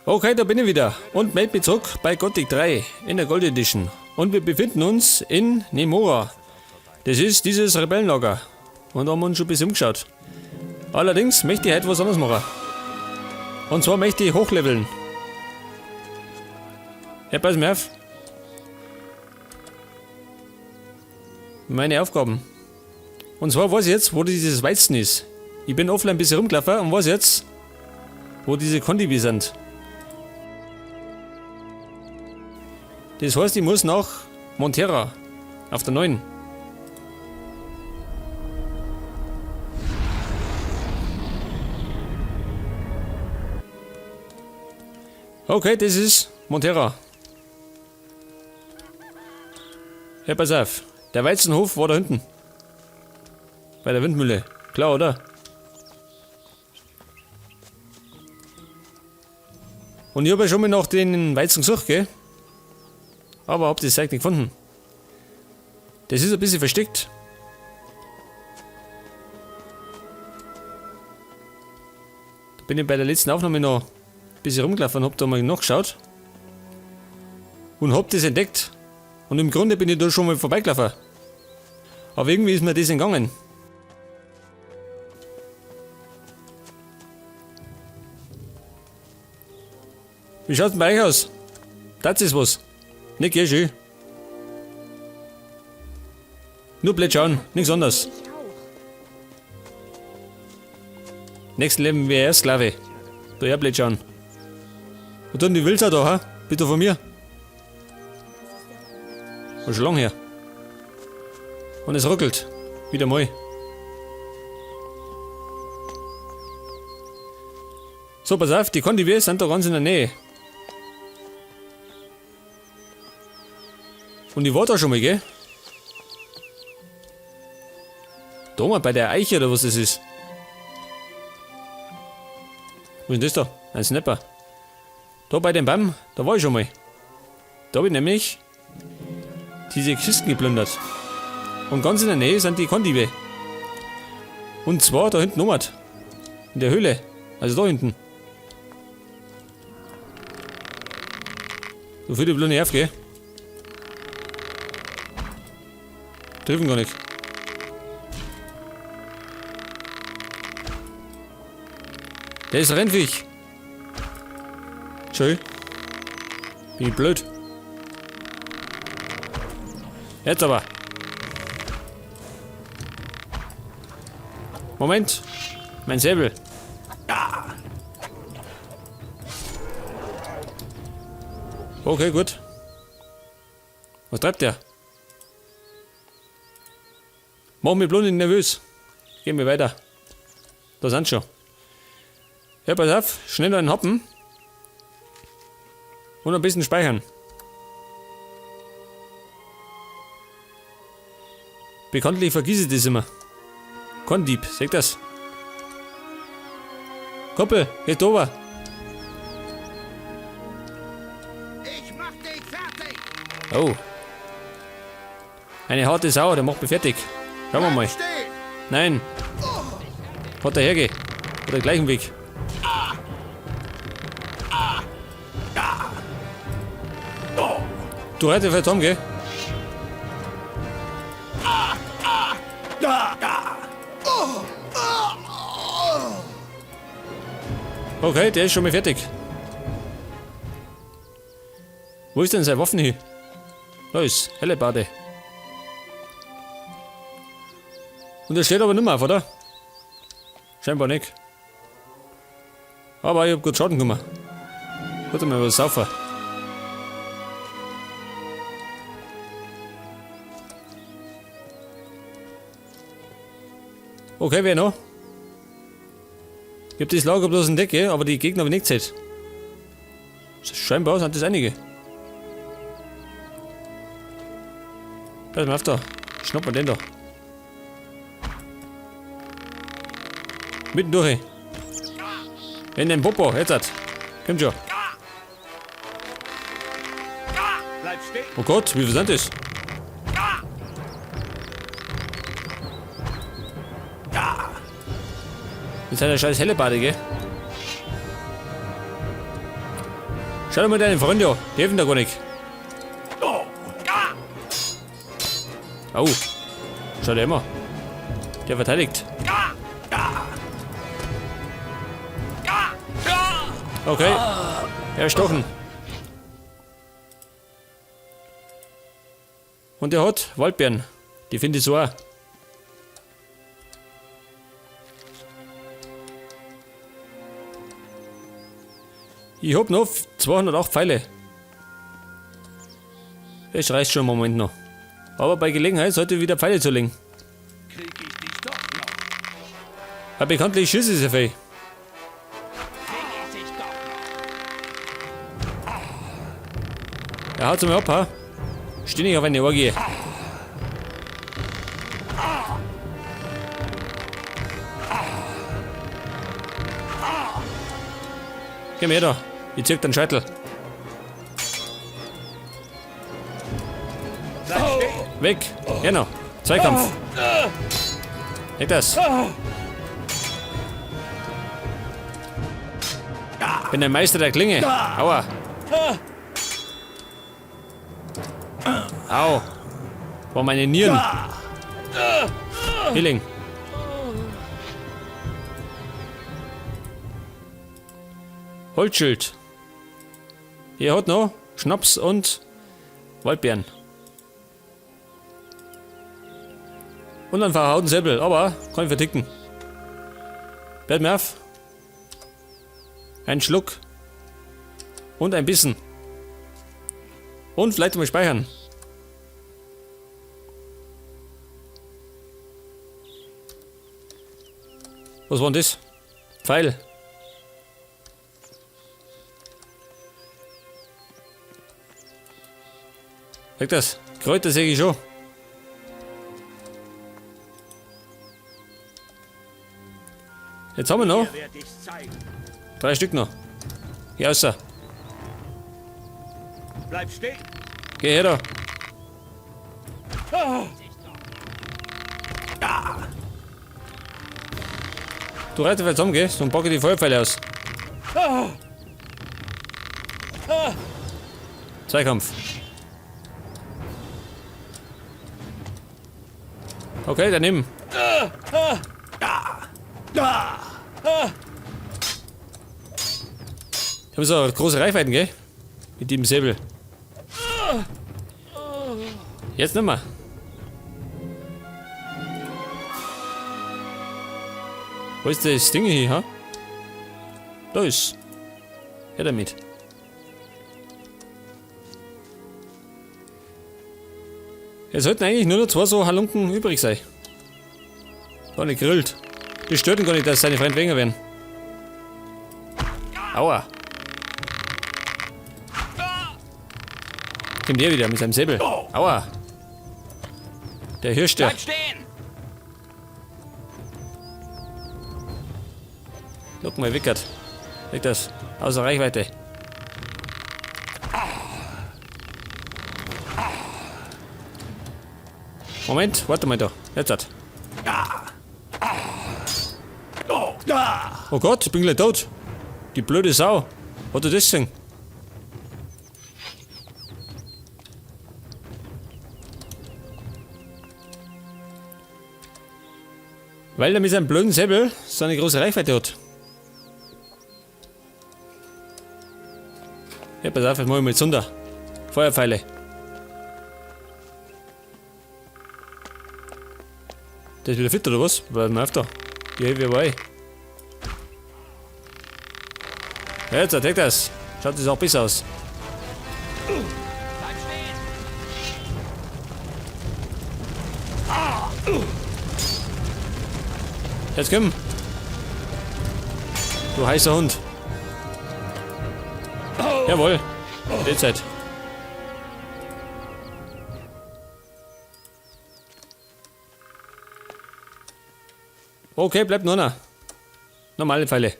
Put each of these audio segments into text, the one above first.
Okay, da bin ich wieder und melde mich zurück bei Gothic 3 in der Gold Edition. Und wir befinden uns in Nemora. Das ist dieses Rebellenlager. Und da haben wir uns schon ein bisschen umgeschaut. Allerdings möchte ich heute was anderes machen. Und zwar möchte ich hochleveln. Ja, pass mir auf. Meine Aufgaben. Und zwar weiß ich jetzt, wo dieses Weizen ist. Ich bin offline ein bisschen rumgelaufen und weiß jetzt, wo diese Kondibi sind. Das heißt, ich muss nach Montera. Auf der 9. Okay, das ist Montera. Ja, pass auf. Der Weizenhof war da hinten. Bei der Windmühle. Klar, oder? Und ich habe ja schon mal nach den Weizen gesucht, gell? Aber hab das Zeug nicht gefunden. Das ist ein bisschen versteckt. Da bin ich bei der letzten Aufnahme noch ein bisschen rumgelaufen und hab da mal nachgeschaut. Und hab das entdeckt. Und im Grunde bin ich da schon mal vorbeigelaufen. Aber irgendwie ist mir das entgangen. Wie schaut's denn bei euch aus? Das ist was. Nicht geh schön. Nur blöd schauen, nichts anderes. Nächsten Leben wäre er Sklave. Da ja blöd schauen. Und dann die Wilzer da, ha? Bitte von mir. War schon lang her. Und es ruckelt. Wieder mal. So, pass auf, die Kondiviers sind da ganz in der Nähe. Und ich war da schon mal, gell? Da mal bei der Eiche oder was das ist. Wo ist denn das da? Ein Snapper. Da bei dem Baum, da war ich schon mal. Da habe ich nämlich diese Kisten geplündert. Und ganz in der Nähe sind die Kondive. Und zwar da hinten nochmal. In der Höhle. Also da hinten. So viel die bloß nicht auf, gell? Treffen gar nicht. Der ist Rennviech. Schön. Bin ich blöd. Jetzt aber. Moment. Mein Säbel. Ja. Okay, gut. Was treibt der? Mach mich bloß nicht nervös. Gehen wir weiter. Da sind schon. Ja, pass auf. Schnell einen Hoppen. Und ein bisschen speichern. Bekanntlich vergieße ich das immer. Kondieb, sag das. Koppel, geht over. Ich mach dich fertig! Oh. Eine harte Sau, der macht mich fertig. Schauen wir mal. Stehen! Nein. Hat er hergeh. Oder gleichen Weg. Du heute für Tom, gell? Okay, der ist schon mal fertig. Wo ist denn seine Waffen hier? Da ist Hellebarde. Und der steht aber nicht mehr auf, oder? Scheinbar nicht. Aber ich hab gut Schaden gemacht. Warte mal, was saufen. Okay, wer noch? Ich hab das Lager bloß entdeckt, aber die Gegner habe ich nicht gesehen. Scheinbar sind das einige. Pass mal auf da. Schnapp mal den da. Mitten durch. In den Popo, jetzt hat. Kommt schon. Bleib stehen! Oh Gott, wie viel sind das? Mit seiner scheiß Hellebade, gell? Schau dir mal deine Freunde an. Die helfen da gar nicht. Au. Schau dir immer. Der verteidigt. Okay. Er ist stochen. Und der hat Waldbeeren. Die finde ich so auch. Ich hab noch 208 Pfeile. Das reicht schon im Moment noch. Aber bei Gelegenheit sollte ich wieder Pfeile zulegen. Krieg ich dich doch noch. Aber bekanntlich schieße ich so viel. Krieg ich dich doch noch. Er haut mir ab, ha? Steh nicht auf eine Orgie. Geh mir her da. Ich zieh den Scheitel. Bleib stehen. Weg. Genau. Zweikampf. Leg das. Bin der Meister der Klinge. Aua. Au. War meine Nieren. Healing. Holzschild. Hier hat noch Schnaps und Waldbeeren. Und einen verhauten Säbel, aber kann ich verticken. Bleibt mir auf. Ein Schluck. Und ein Bissen. Und vielleicht mal speichern. Was war denn das? Pfeil. Sag das. Kräuter sehe ich schon. Jetzt haben wir noch Mir werd ich's zeigen. 3 Stück noch. Geh raus. Bleib stehen. Geh her da. Du reitest jetzt um, geh, sonst packe ich die Feuerpfeile aus. Zweikampf. Okay, daneben. Ich habe so große Reichweiten, gell? Mit dem Säbel. Jetzt nicht mehr. Wo ist das Ding hier, ha? Da ist. Ja, damit. Es sollten eigentlich nur noch 2 so Halunken übrig sein. Gar nicht gegrillt. Die stört ihn gar nicht, dass seine Freunde weniger werden. Aua. Kommt der wieder mit seinem Säbel. Aua. Der Hirsch, der. Bleib stehen. Guck mal, wickert. Weg das. Außer Reichweite. Moment, warte mal da. Jetzt hat. Oh Gott, ich bin gleich tot. Die blöde Sau. Hat er das gesehen? Weil er mit seinem blöden Säbel so eine große Reichweite hat. Ja, pass auf, jetzt mach ich mal Zunder. Feuerpfeile. Der ist wieder fit, oder was? Bleib mal auf da. Die helfe ich aber ein. Ja, jetzt take das. Schaut das auch besser aus. Bleib stehen. Jetzt komm. Du heißer Hund. Jawohl. Derzeit. Okay, bleibt nur noch. Normale Pfeile.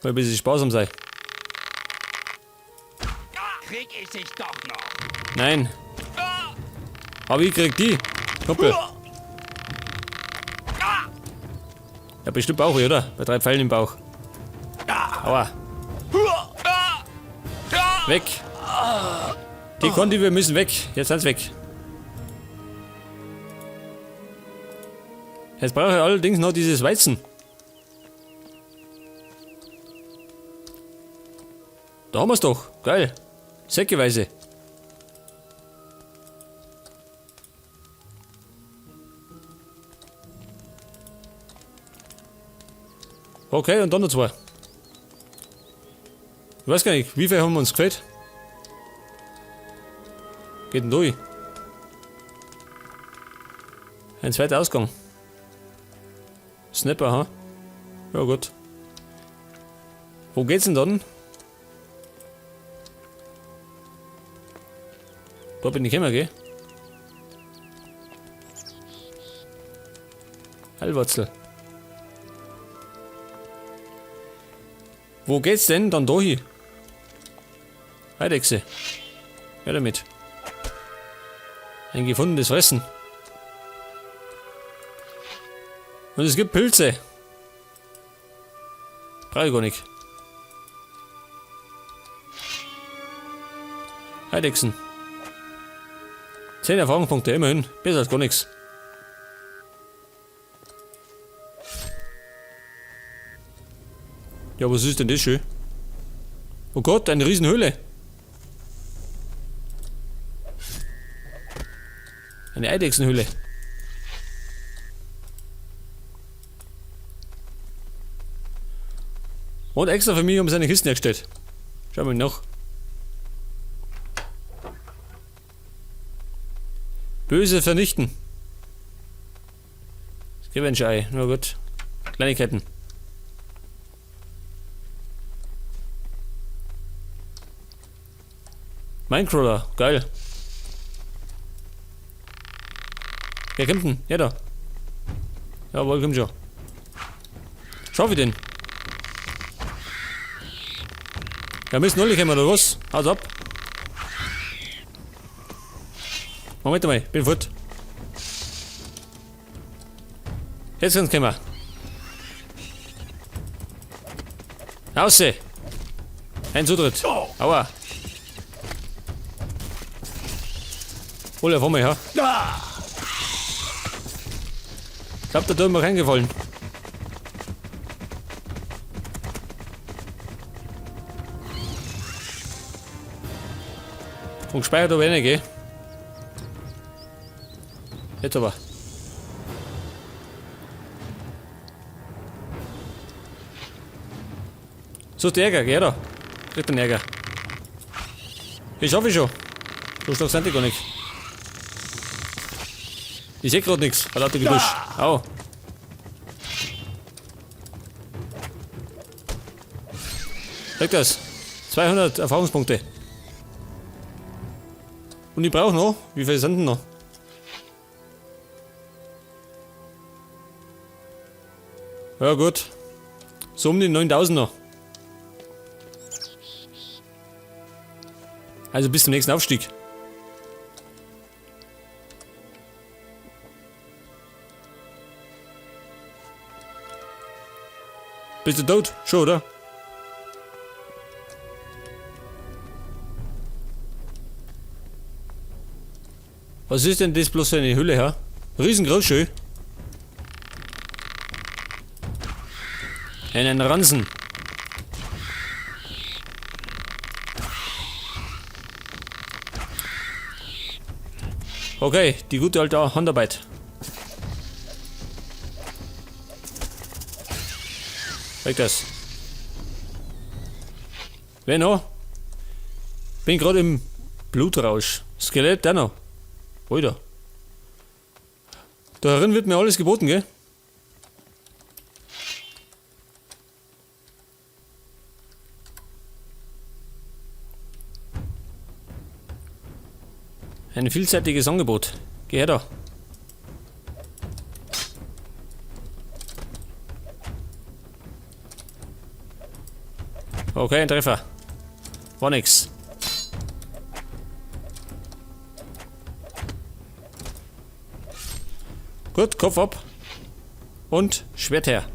Weil ein bisschen sparsam sei. Krieg ich dich doch noch. Nein. Aber ich krieg die. Kumpel. Ja, bestimmt Bauch, oder? Bei 3 Pfeilen im Bauch. Aua. Weg. Die Kondive müssen weg. Jetzt sind sie weg. Jetzt brauche ich allerdings noch dieses Weizen. Da haben wir es doch. Geil. Säckeweise. Okay, und dann noch 2. Ich weiß gar nicht, wie viel haben wir uns gefällt? Geht denn durch? Ein zweiter Ausgang. Snapper, ha? Ja gut. Wo geht's denn dann? Da bin ich immer, gell? Heilwurzel. Wo geht's denn dann da hin? Eidechse. Ja damit. Ein gefundenes Fressen. Und es gibt Pilze. Brauche ich gar nicht. Eidechsen. 10 Erfahrungspunkte, immerhin. Besser als gar nichts. Ja, was ist denn das schön? Oh Gott, eine Riesenhöhle. Eine Eidechsenhöhle. Und extra für mich haben sie eine Kiste hergestellt. Schau mal nach. Böse vernichten. Das gibt ein Schei. Na gut. Kleinigkeiten. Minecrawler. Geil. Wer kommt denn? Ja, da. Jawohl, kommt schon. Schau wie den. Ja, müssen alle kommen, oder was? Haut ab. Moment mal, bin fort. Jetzt kann's kommen. Ausseh. Ein Zutritt. Aua. Hol auf einmal, ja. Ich glaub, da tut mir reingefallen. Und gespeichert aber nicht, gell? Jetzt aber. Sucht Ärger, geh da. Kriegt den Ärger. Ich schaffe schon. So stark sind die gar nicht. Ich seh grad nix. Hat lauter Gebüsch. Au. Krieg das. 200 Erfahrungspunkte. Und ich brauche noch. Wie viele sind denn noch? Ja gut. So um die 9000 noch. Also bis zum nächsten Aufstieg. Bist du tot? Schon, oder? Was ist denn das bloß für eine Hülle, ha? Riesengroß schön. Einen Ransen. Okay, die gute alte Handarbeit. Weg das. Wer noch? Bin gerade im Blutrausch. Skelett, der noch. Alter. Darin wird mir alles geboten, gell? Ein vielseitiges Angebot. Geh her da. Okay, ein Treffer. War nix. Gut, Kopf ab. Und Schwert her.